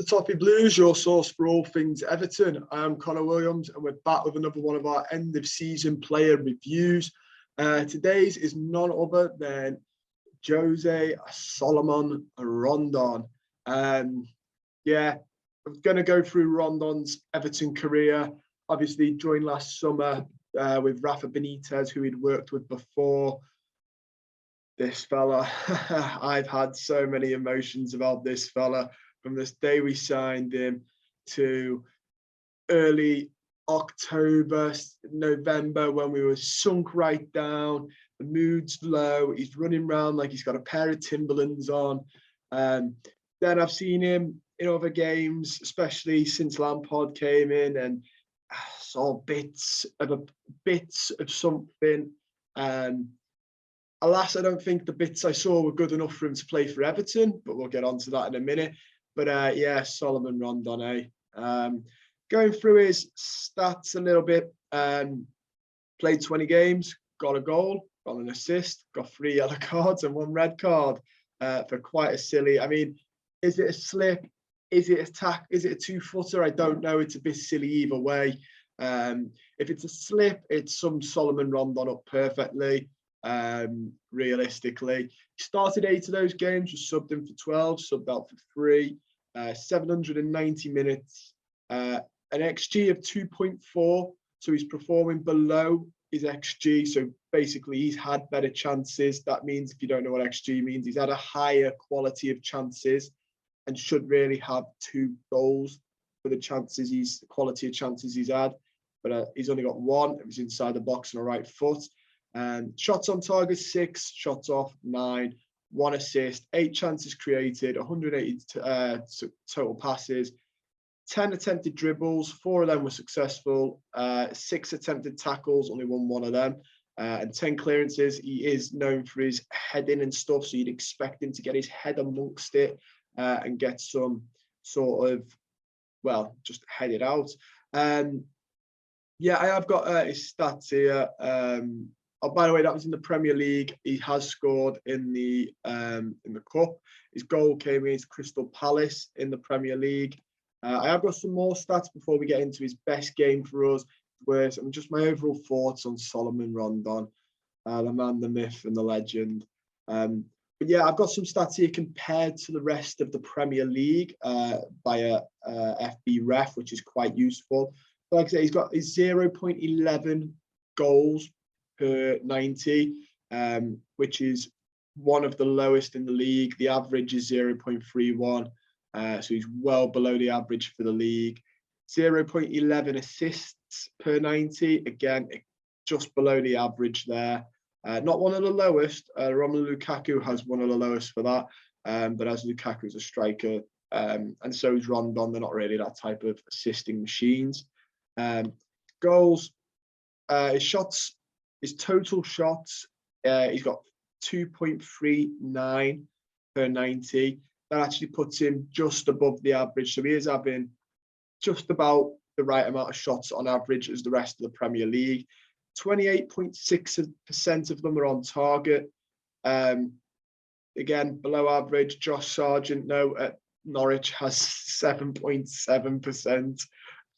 to Toffee Blues, your source for all things Everton. I'm Connor Williams, and we're back with another one of our end of season player reviews. Today's is none other than Jose Salomon Rondon. I'm going to go through Rondon's Everton career. Obviously, joined last summer with Rafa Benitez, who he'd worked with before. This fella, I've had so many emotions about this fella from this day we signed him to early October, November, when we were sunk right down. The mood's low. He's running around like he's got a pair of Timberlands on. Then I've seen him in other games, especially since Lampard came in, and I saw bits of something. Alas, I don't think the bits I saw were good enough for him to play for Everton, but we'll get on to that in a minute. But Salomon Rondon, going through his stats a little bit. Played 20 games, got a goal, got an assist, got 3 yellow cards and 1 red card for quite a silly. I mean, is it a slip? Is it a tack? Is it a 2-footer? I don't know. It's a bit silly either way. If it's a slip, it's some Salomon Rondon up perfectly. Realistically, he started 8 of those games, was subbed in for 12, subbed out for 3, 790 minutes, an XG of 2.4, so he's performing below his XG. So basically, he's had better chances. That means, if you don't know what XG means, he's had a higher quality of chances and should really have 2 goals for the quality of chances he's had. But he's only got 1. It was inside the box on the right foot. Shots on target 6, shots off 9, 1 assist, 8 chances created, 180 total passes, 10 attempted dribbles, 4 of them were successful, 6 attempted tackles, only won 1 of them, and 10 clearances. He is known for his heading and stuff, so you'd expect him to get his head amongst it and get some sort of, just head it out. I have got his stats here. Oh, by the way, that was in the Premier League. He has scored in the Cup. His goal came against Crystal Palace in the Premier League. I have got some more stats before we get into his best game for us, and just my overall thoughts on Salomon Rondon, the man, the myth, and the legend. I've got some stats here compared to the rest of the Premier League by a FB ref, which is quite useful. Like I say, he's got his 0.11 goals per 90, which is one of the lowest in the league. The average is 0.31, so he's well below the average for the league. 0.11 assists per 90, again, just below the average there. Not one of the lowest. Romelu Lukaku has one of the lowest for that, but as Lukaku's a striker, and so is Rondon, they're not really that type of assisting machines. Goals, his shots, his total shots, he's got 2.39 per 90. That actually puts him just above the average. So he is having just about the right amount of shots on average as the rest of the Premier League. 28.6% of them are on target. Again, below average. Josh Sargent, at Norwich, has 7.7%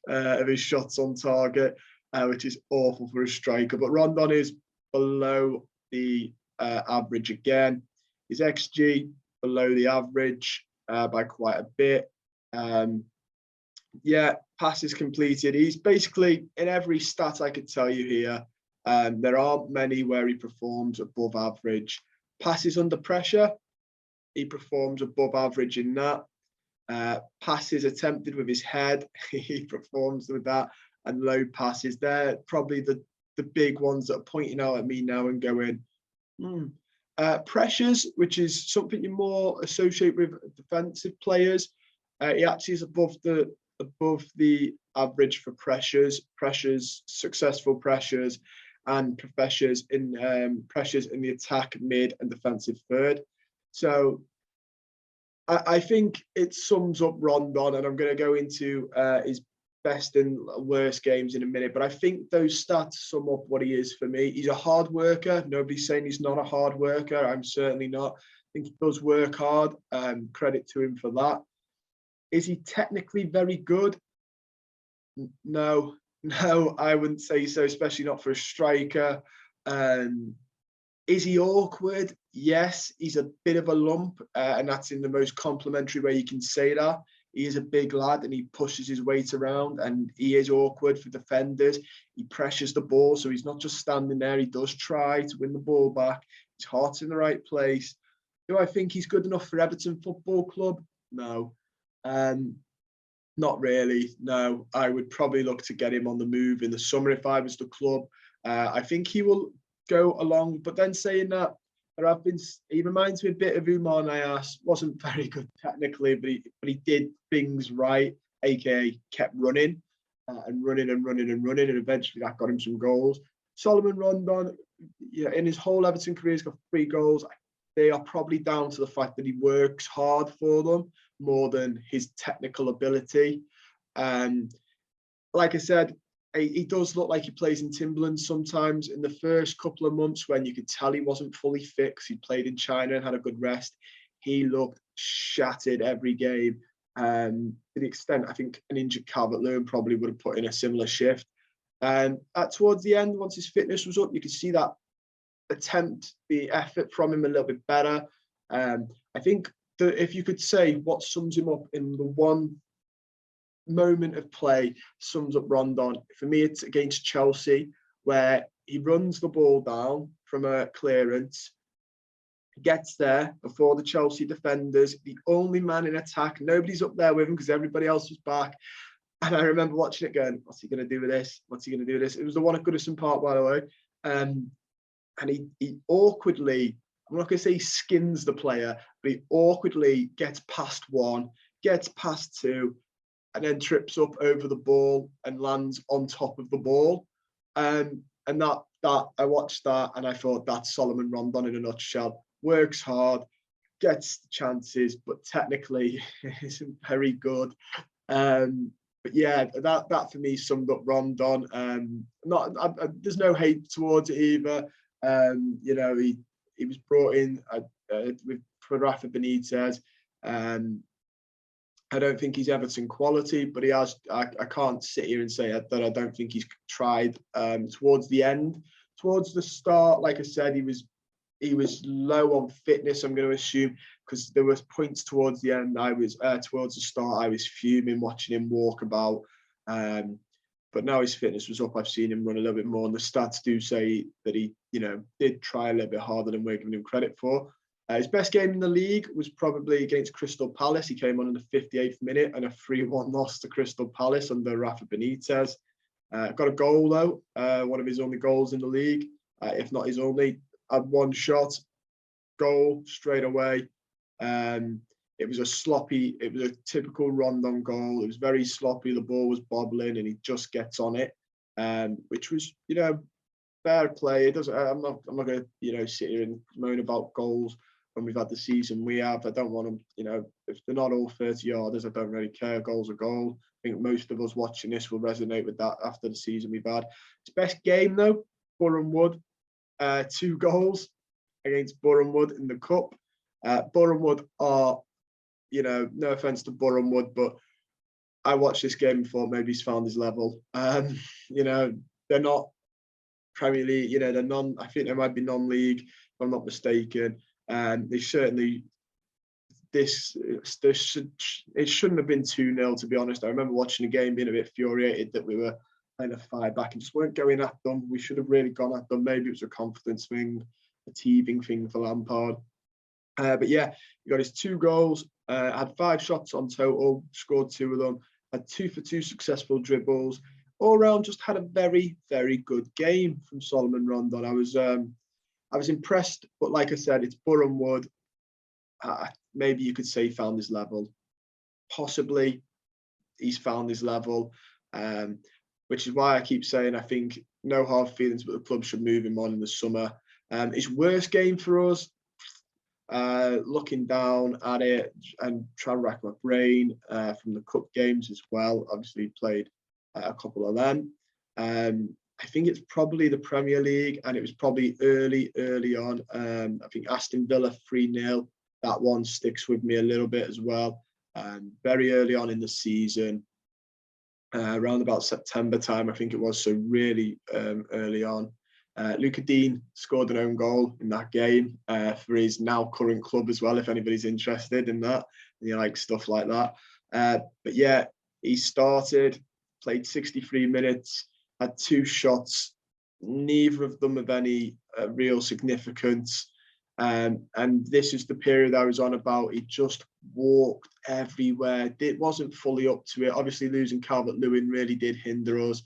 of his shots on target, which is awful for a striker. But Rondon is below the average again. His XG below the average by quite a bit. Passes completed. He's basically, in every stat I could tell you here, there aren't many where he performs above average. Passes under pressure, he performs above average in that. Passes attempted with his head, he performs with that. And low passes, they're probably the big ones that are pointing out at me now and going, pressures, which is something you more associate with defensive players. He actually is above the average for pressures, successful pressures, and pressures in the attack, mid, and defensive third. So I think it sums up Rondon, and I'm going to go into his best and worst games in a minute, but I think those stats sum up what he is for me. He's a hard worker. Nobody's saying he's not a hard worker. I'm certainly not. I think he does work hard. Credit to him for that. Is he technically very good? No, no, I wouldn't say so, especially not for a striker. Is he awkward? Yes, he's a bit of a lump, and that's in the most complimentary way you can say that. He is a big lad and he pushes his weight around, and he is awkward for defenders. He pressures the ball, so he's not just standing there. He does try to win the ball back. His heart's in the right place. Do I think he's good enough for Everton Football Club? No. Not really. No. I would probably look to get him on the move in the summer if I was the club. I think he will go along, but then saying that, he reminds me a bit of Umar Nias. Wasn't very good technically, but he did things right, aka kept running and running and running and running, and eventually that got him some goals. Salomon Rondon, yeah, in his whole Everton career, he's got 3 goals. They are probably down to the fact that he works hard for them more than his technical ability. Like I said, he does look like he plays in Timberland sometimes. In the first couple of months when you could tell he wasn't fully fit, he played in China and had a good rest, he looked shattered every game. To the extent I think an injured Calvert-Lewin probably would have put in a similar shift. Towards the end, once his fitness was up, you could see that the effort from him a little bit better. I think that if you could say what sums him up in the one moment of play sums up Rondon, for me it's against Chelsea, where he runs the ball down from a clearance, gets there before the Chelsea defenders, the only man in attack, nobody's up there with him because everybody else was back. And I remember watching it going, what's he going to do with this? What's he going to do with this? It was the one at Goodison Park, by the way. And he awkwardly, I'm not going to say he skins the player, but he awkwardly gets past one, gets past two, and then trips up over the ball and lands on top of the ball. And that I watched that and I thought that's Salomon Rondon in a nutshell. Works hard, gets chances, but technically isn't very good. But yeah, that for me summed up Rondon. There's no hate towards it either. He was brought in with Rafa Benitez. I don't think he's Everton quality, but he has. I can't sit here and say that I don't think he's tried. Towards the end, towards the start, like I said, he was low on fitness. I'm going to assume because there was points towards the end. Towards the start, I was fuming watching him walk about. But now his fitness was up. I've seen him run a little bit more, and the stats do say that he, did try a little bit harder than we're giving him credit for. His best game in the league was probably against Crystal Palace. He came on in the 58th minute and a 3-1 loss to Crystal Palace under Rafa Benitez. Got a goal though, one of his only goals in the league, if not his only. Had one shot, goal straight away. It was a typical Rondon goal. It was very sloppy. The ball was bobbling and he just gets on it, which was, fair play. I'm not going to, sit here and moan about goals when we've had the season we have. I don't want them, if they're not all 30-yarders, I don't really care. Goal's a goal. I think most of us watching this will resonate with that after the season we've had. His best game, though, Boreham Wood, 2 goals against Boreham Wood in the Cup. Boreham Wood are, no offence to Boreham Wood, but I watched this game and thought maybe he's found his level. They're not Premier League, they're I think they might be non-league, if I'm not mistaken. They certainly, it shouldn't have been 2-0, to be honest. I remember watching the game being a bit infuriated that we were kind of fired back and just weren't going at them. We should have really gone at them. Maybe it was a confidence thing, a teething thing for Lampard. But yeah, he got his 2 goals, had 5 shots on total, scored 2 of them, had 2 for 2 successful dribbles. All around, just had a very, very good game from Salomon Rondon. I was impressed, but like I said, it's Boreham Wood. Maybe you could say he found his level. Possibly, he's found his level, which is why I keep saying I think no hard feelings, but the club should move him on in the summer. His worst game for us, looking down at it and trying to rack my brain from the cup games as well. Obviously, played a couple of them. I think it's probably the Premier League, and it was probably early on. I think Aston Villa 3-0. That one sticks with me a little bit as well. very early on in the season, around about September time, I think it was, so really early on. Luca Dean scored an own goal in that game for his now current club as well, if anybody's interested in that, and you like stuff like that. But yeah, he started, played 63 minutes, had 2 shots, neither of them of any real significance. And this is the period I was on about. He just walked everywhere. It wasn't fully up to it. Obviously, losing Calvert-Lewin really did hinder us,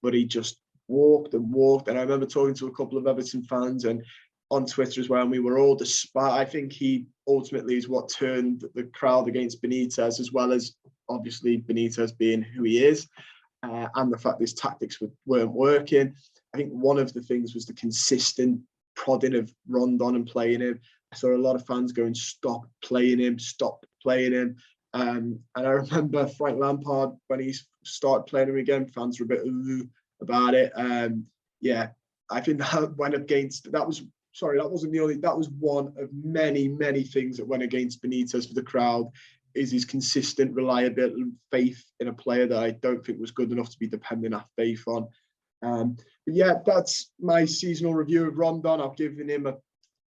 but he just walked and walked. And I remember talking to a couple of Everton fans and on Twitter as well, and we were all I think he ultimately is what turned the crowd against Benitez, as well as obviously Benitez being who he is, and the fact his tactics weren't working. I think one of the things was the consistent prodding of Rondon and playing him. I saw a lot of fans going, stop playing him. And I remember Frank Lampard, when he started playing him again, fans were a bit about it. Yeah, I think that went against, that was one of many things that went against Benitez for the crowd, is his consistent reliability and faith in a player that I don't think was good enough to be depending our faith on. But yeah, that's my seasonal review of Rondon. I've given him a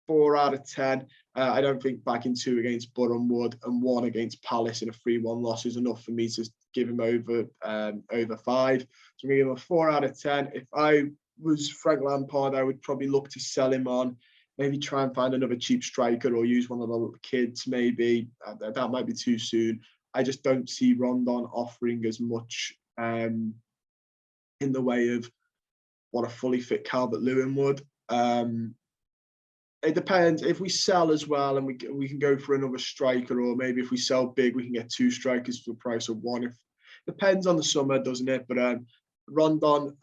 4 out of 10. I don't think bagging 2 against Borough Wood and 1 against Palace in a 3-1 loss is enough for me to give him over 5. So I'm going to give him a 4 out of 10. If I was Frank Lampard, I would probably look to sell him on, maybe try and find another cheap striker or use one of the little kids maybe. That might be too soon. I just don't see Rondon offering as much in the way of what a fully fit Calvert-Lewin would. It depends. If we sell as well, and we can go for another striker, or maybe if we sell big, we can get 2 strikers for the price of 1. If depends on the summer, doesn't it? But Rondon,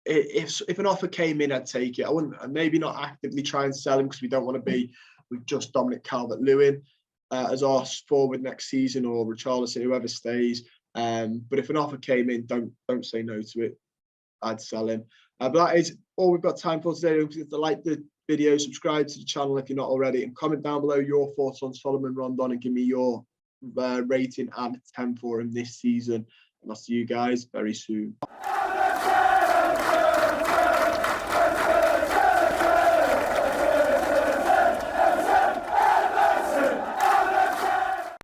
if an offer came in, I'd take it. I wouldn't, maybe not actively try and sell him, because we don't want to be with just Dominic Calvert-Lewin as our forward next season, or Richarlison, whoever stays. But if an offer came in, don't say no to it. I'd sell him. But that is all we've got time for today. Don't forget to like the video, subscribe to the channel if you're not already, and comment down below your thoughts on Salomon Rondon and give me your rating and 10 for him this season. And I'll see you guys very soon.